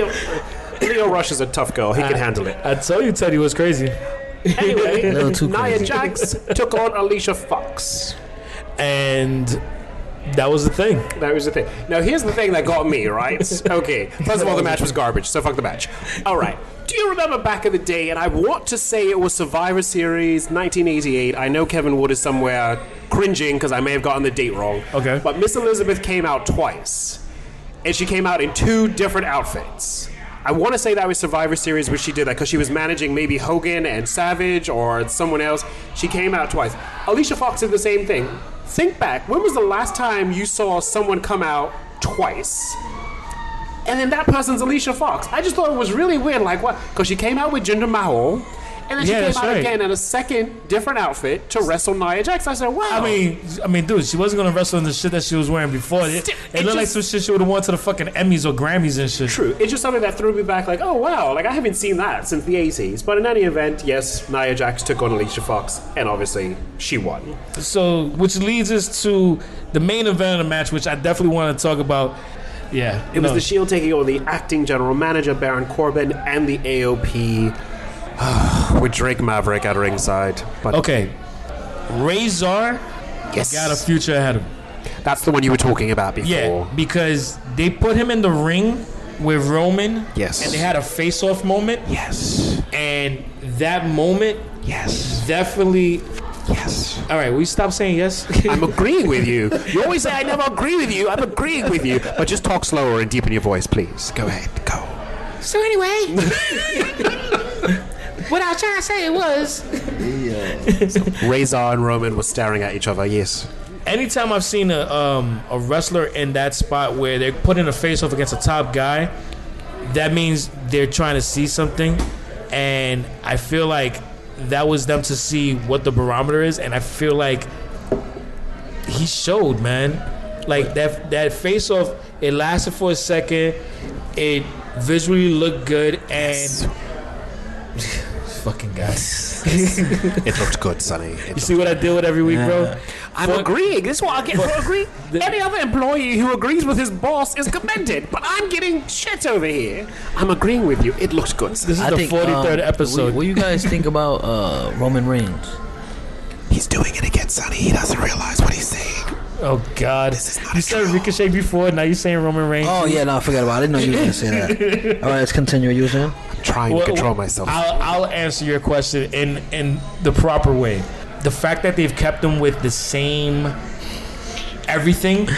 Leo Rush is a tough girl. He can handle it. I told you Teddy was crazy. Anyway, little too Nia crazy. Jax took on Alicia Fox. And that was the thing. That was the thing. Now, here's the thing that got me, right? Okay, first of all, the match was garbage, so fuck the match. All right. Do you remember back in the day, and I want to say it was Survivor Series 1988. I know Kevin Wood is somewhere cringing because I may have gotten the date wrong. Okay. But Miss Elizabeth came out twice, and she came out in two different outfits. I want to say that was Survivor Series where she did that because she was managing maybe Hogan and Savage or someone else. She came out twice. Alicia Fox did the same thing. Think back, when was the last time you saw someone come out twice? And then that person's Alicia Fox. I just thought it was really weird, like what? Because she came out with Jinder Mahal, and then she came out again in a second different outfit to wrestle Nia Jax. I said, wow. I mean, dude, she wasn't gonna wrestle in the shit that she was wearing before. It looked like some shit she would have won to the fucking Emmys or Grammys and shit. True. It's just something that threw me back, like, oh wow, like I haven't seen that since the 80s. But in any event, yes, Nia Jax took on Alicia Fox, and obviously she won. So, which leads us to the main event of the match, which I definitely want to talk about. Yeah, it was the Shield taking on the acting general manager Baron Corbin and the AOP with Drake Maverick at ringside. But okay, Razor got a future ahead of him. That's the one you were talking about before. Yeah, because they put him in the ring with Roman. Yes. And they had a face-off moment. Yes. And that moment, definitely. Yes. All right, will you stop saying yes? I'm agreeing with you. You always say I never agree with you. I'm agreeing with you. But just talk slower and deepen your voice, please. Go ahead. Go. So anyway, what I was trying to say was... Razor and Roman were staring at each other, yes. Anytime I've seen a wrestler in that spot where they're putting a face-off against a top guy, that means they're trying to see something. and I feel like that was them to see what the barometer is, and I feel like he showed, man. Like that face off, it lasted for a second. It visually looked good, and fucking guys. It looked good, Sonny. You see what I deal with every week, bro? I'm agreeing. This is what I get for agreeing. Any other employee who agrees with his boss is commended, but I'm getting shit over here. I'm agreeing with you. It looks good. This is the 43rd episode. What do you guys think about Roman Reigns? He's doing it again, Sonny. He doesn't realize what he's saying. Oh God! This is not You said Ricochet before. Now you're saying Roman Reigns. Oh yeah, no, I forgot about it. I didn't know you were gonna say that. All right, let's continue. You were saying? I'm trying to control myself. I'll answer your question in the proper way. The fact that they've kept him with the same everything,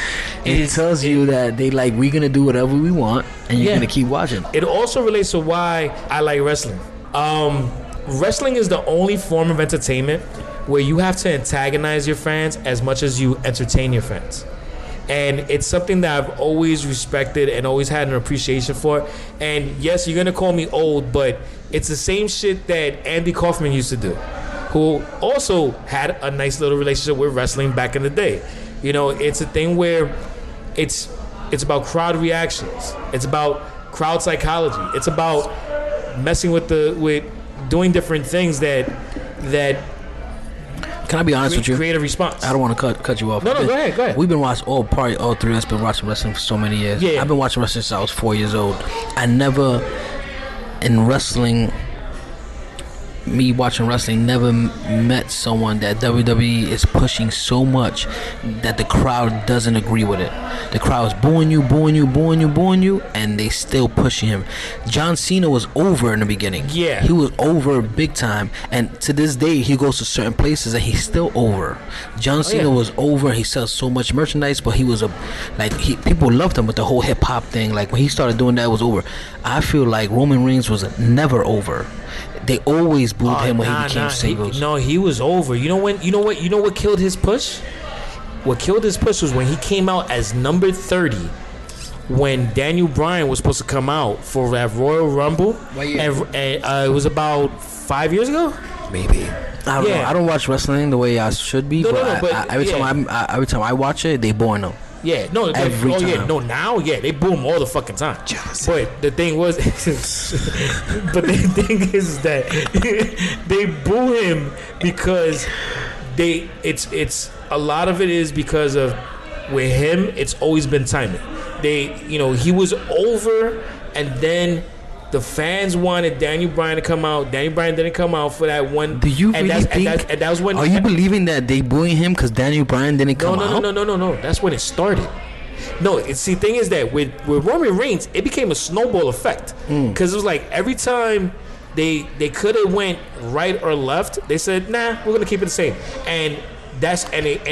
It tells you that they like, we're gonna do whatever we want, and you're Yeah. gonna keep watching. It also relates to why I like wrestling. Wrestling is the only form of entertainment where you have to antagonize your fans as much as you entertain your fans. And it's something that I've always respected and always had an appreciation for. And yes, you're gonna call me old, but it's the same shit that Andy Kaufman used to do, who also had a nice little relationship with wrestling back in the day. You know, it's a thing where it's about crowd reactions. It's about crowd psychology. It's about messing with doing different things that Can I be honest with you? create a response. I don't want to cut you off. No, go ahead. We've been watching all three of us been watching wrestling for so many years. Yeah. I've been watching wrestling since I was 4 years old. I never in wrestling. Me watching wrestling never met someone that WWE is pushing so much that the crowd doesn't agree with it. The crowd is booing you, and they still pushing him. John Cena was over in the beginning. Yeah. He was over big time, and to this day he goes to certain places and he's still over. John Cena was over. He sells so much merchandise, but he was people loved him with the whole hip hop thing. Like when he started doing that, it was over. I feel like Roman Reigns was never over. They always booed him when he became singles. No, he was over. You know what killed his push? What killed his push was when he came out as number 30 when Daniel Bryan was supposed to come out for that Royal Rumble. What year? And it was about 5 years ago? Maybe. I don't know. I don't watch wrestling the way I should be, every time I watch it, they boring them. Yeah, no, Every time. yeah, no. Now, yeah, they boo him all the fucking time. Jealousy. But the thing was, but the thing is that they boo him because it's a lot of it is because of with him. It's always been timing. He was over, and then the fans wanted Daniel Bryan to come out. Daniel Bryan didn't come out for that one. Do you really think? And that was when. Are you believing that they booing him because Daniel Bryan didn't come out? No. That's when it started. No, the thing is that with Roman Reigns, it became a snowball effect because it was like every time they could have went right or left, they said, nah, we're gonna keep it the same, and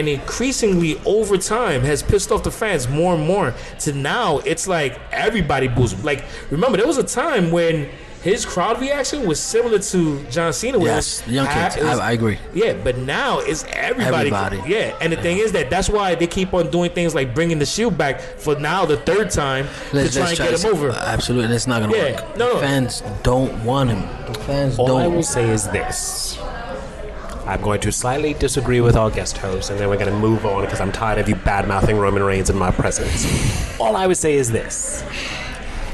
increasingly over time has pissed off the fans more and more to now it's like everybody boos him. Like remember there was a time when his crowd reaction was similar to John Cena. Yes, young kids. I agree. Yeah, but now it's everybody. Yeah, and the thing is that's why they keep on doing things like bringing the Shield back for now the third time to try and get him over. Absolutely, and it's not gonna work. No. The fans don't want him. The fans All don't. I will say is this. I'm going to slightly disagree with our guest host, and then we're going to move on because I'm tired of you bad-mouthing Roman Reigns in my presence. All I would say is this.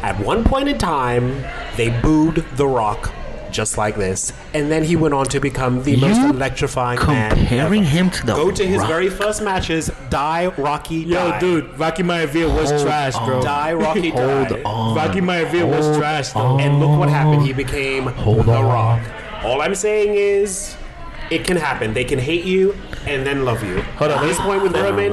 At one point in time, they booed The Rock just like this, and then he went on to become the most electrifying man comparing ever. him to The Go to his Rock. very first matches, die, Rocky, die. Yo, dude, Rocky Maivia was trash, bro. Die, Rocky, die. Rocky Maivia was trash, though. And look what happened. He became The Rock. All I'm saying is, it can happen. They can hate you and then love you. Hold on. At this point with Roman,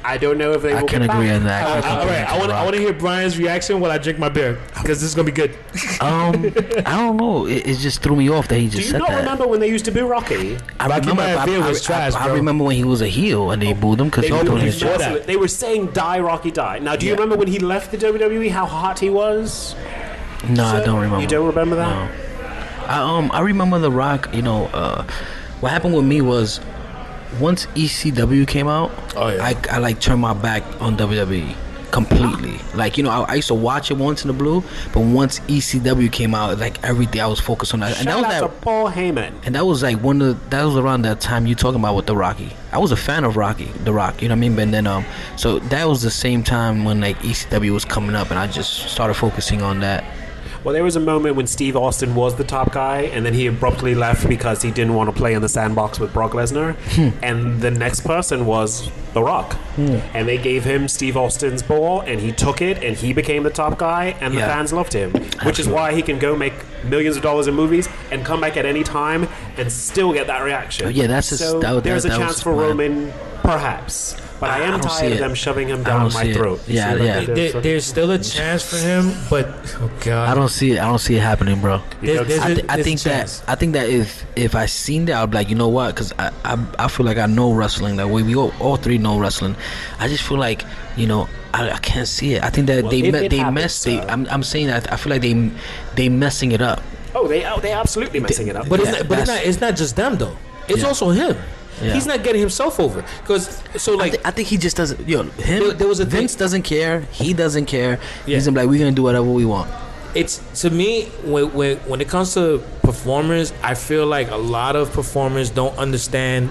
I don't know if they will can get agree back. on that. All right, I want to hear Brian's reaction while I drink my beer because this is gonna be good. I don't know. It just threw me off that he Do just you said not that. remember when they used to boo Rocky? Rocky Maivia was trash, I bro. remember when he was a heel and they booed him because he was doing his before job. that. They were saying die, Rocky, die. Now, do you remember when he left the WWE, how hot he was? No, I don't remember. You don't remember that? No. I remember The Rock. What happened with me was once ECW came out, I like turned my back on WWE completely. Like, you know, I used to watch it once in the blue, but once ECW came out, like everything I was focused on that. And that Shout was out that, to Paul Heyman. and that was like that was around that time you talking about with the Rocky. I was a fan of The Rock, you know what I mean? But then so that was the same time when like ECW was coming up, and I just started focusing on that. Well, there was a moment when Steve Austin was the top guy, and then he abruptly left because he didn't want to play in the sandbox with Brock Lesnar. And the next person was The Rock. And they gave him Steve Austin's ball, and he took it, and he became the top guy, and the Yeah. fans loved him. Which is why he can go make millions of dollars in movies and come back at any time and still get that reaction. Yeah, that's just- so there's a that chance was for mine. Roman, perhaps. But I am don't see tired of it. them shoving him I down don't my see it. throat. You Yeah, see what yeah. they did? There's still a chance for him, but oh god, I don't see it happening, bro. There's I a think chance. that if I seen that, I'd be like, you know what? Because I feel like I know wrestling. That way, we all three know wrestling. I just feel like, you know, I can't see it. I think that Well, if it happens, mess. I'm saying that I feel like they messing it up. Oh, they absolutely messing it up. But Yeah, it's not just them though. It's Yeah. also him. Yeah. He's not getting himself over because I think he just doesn't. Yo, him. There was a Vince doesn't care. He doesn't care. Yeah. He's gonna be like, we're gonna do whatever we want. it's to me when it comes to performers, I feel like a lot of performers don't understand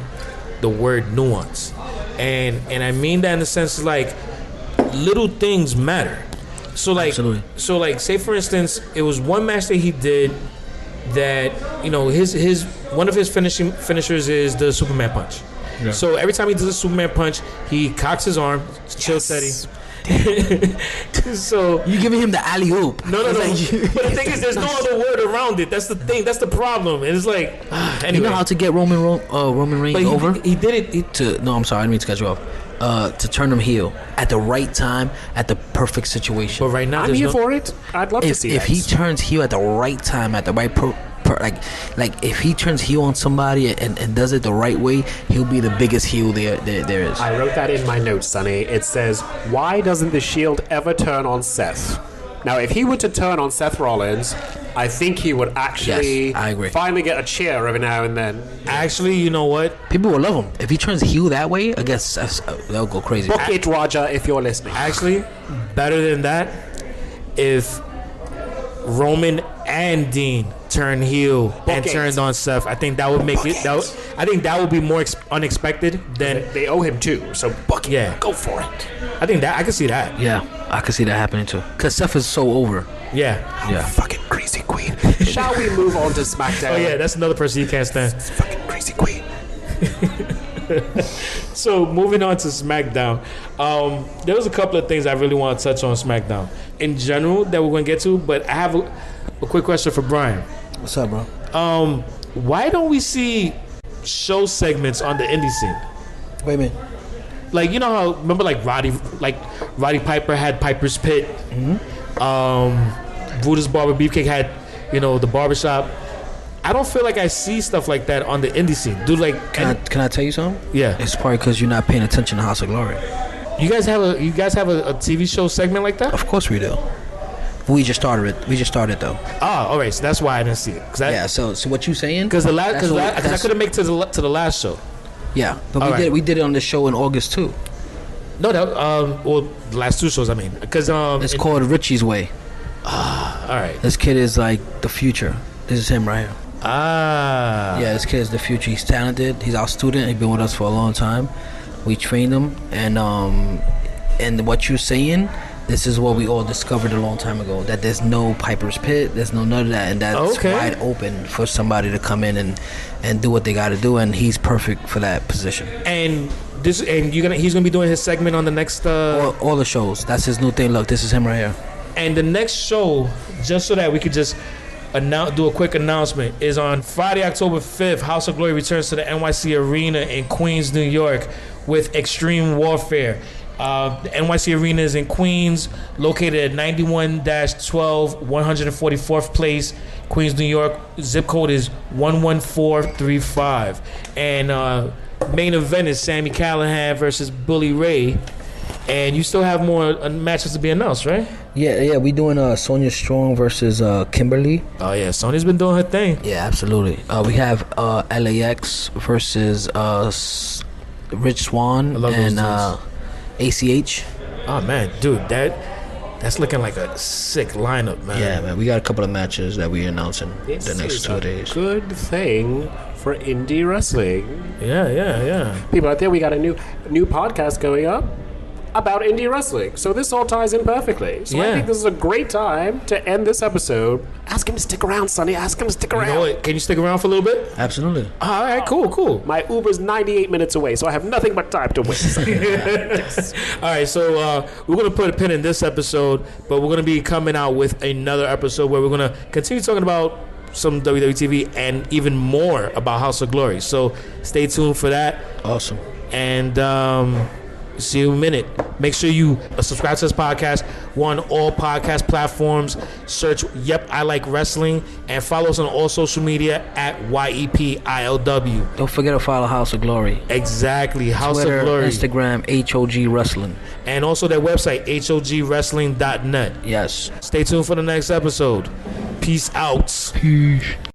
the word nuance, and I mean that in the sense like little things matter. So like Absolutely. so like say for instance, it was one match that he did that, you know, his one of his finishers is the Superman punch. So every time he does a Superman punch, he cocks his arm, chill steady. So You giving him the alley oop? no. But the thing is, there's no other word around it. That's the thing. That's the problem. And it's like, anyway. You know how to get Roman Reigns But over? he did it. No, I'm sorry, I didn't mean to cut you off. To turn him heel at the right time, at the perfect situation. But right now, I'm there's here no, for it. I'd love to If see if that. he turns heel at the right time, at the right like if he turns heel on somebody and does it the right way, he'll be the biggest heel there is. I wrote that in my notes, Sonny. It says, why doesn't the Shield ever turn on Seth? Now, if he were to turn on Seth Rollins, I think he would actually Yes, I agree. finally get a cheer every now and then. actually, you know what? People will love him if he turns heel that way. I guess they'll go crazy. Book it, Roger, if you're listening. Actually, better than that, if Roman and Dean turn heel and it. turned on Seth, I think that would make it. I think that would be more unexpected than. They owe him too, so book it. Yeah. Go for it. I think that I can see that. Yeah, I could see that happening too. Cause Seth is so over. Yeah. Yeah. Fucking crazy queen. Shall we move on to SmackDown? Oh yeah, that's another person you can't stand. Fucking crazy queen. So moving on to SmackDown, there was a couple of things I really want to touch on SmackDown in general that we're going to get to, but I have a quick question for Brian. What's up, bro? Why don't we see show segments on the indie scene? Wait a minute. Like, you know how, remember like Roddy Piper had Piper's Pit, Buddha's Barber Beefcake had, you know, the barbershop. I don't feel like I see stuff like that on the indie scene. Dude, like, Can I tell you something? yeah, It's probably because you're not paying attention to House of Glory. you guys have a TV show segment like that? Of course we do. We just started it though. Ah, all right. So that's why I didn't see it. Yeah. So what you saying? Because I That's- couldn't make it to the last show. Yeah, but All right. we did it on the show in August too. No, that well, the last two shows. I mean, because It's called Richie's Way. all right. This kid is like the future. This is him right here. Ah, Yeah, this kid is the future. He's talented. He's our student. He's been with us for a long time. We trained him, and what you're saying, this is what we all discovered a long time ago. That there's no Piper's Pit. There's none of that, and that's Okay. wide open for somebody to come in and do what they got to do. And he's perfect for that position. and he's gonna be doing his segment on the next All the shows. That's his new thing. Look, this is him right here. and the next show, just so that we could just do a quick announcement, is on Friday, October 5th. House of Glory returns to the NYC Arena in Queens, New York, with Extreme Warfare. The NYC Arena is in Queens, located at 91-12, 144th Place, Queens, New York. Zip code is 11435. And main event is Sami Callihan versus Bully Ray. And you still have more matches to be announced, right? Yeah. We doing Sonya Strong versus Kimberly. Oh yeah, Sonny's been doing her thing. Yeah, absolutely. We have LAX versus Rich Swan I love those and ACH. Oh man, dude, that's looking like a sick lineup, man. Yeah, man. We got a couple of matches that we're announcing the next 2 days. Good thing for indie wrestling. Yeah. People out there, we got a new podcast going up about indie wrestling. So this all ties in perfectly. So I think this is a great time to end this episode. Ask him to stick around, Sonny. Ask him to stick around. You know what? Can you stick around for a little bit? Absolutely. All right, cool. My Uber's 98 minutes away, so I have nothing but time to waste. All right, so we're going to put a pin in this episode, but we're going to be coming out with another episode where we're going to continue talking about some WWE TV and even more about House of Glory. So stay tuned for that. Awesome. And see you in a minute. Make sure you subscribe to this podcast. We're on all podcast platforms. Search Yep, I Like Wrestling, and follow us on all social media at YEPILW. Don't forget to follow House of Glory. Exactly. House Twitter, of Glory. Instagram, HOG Wrestling. And also their website, HOGWrestling.net. Yes. Stay tuned for the next episode. Peace out. Peace.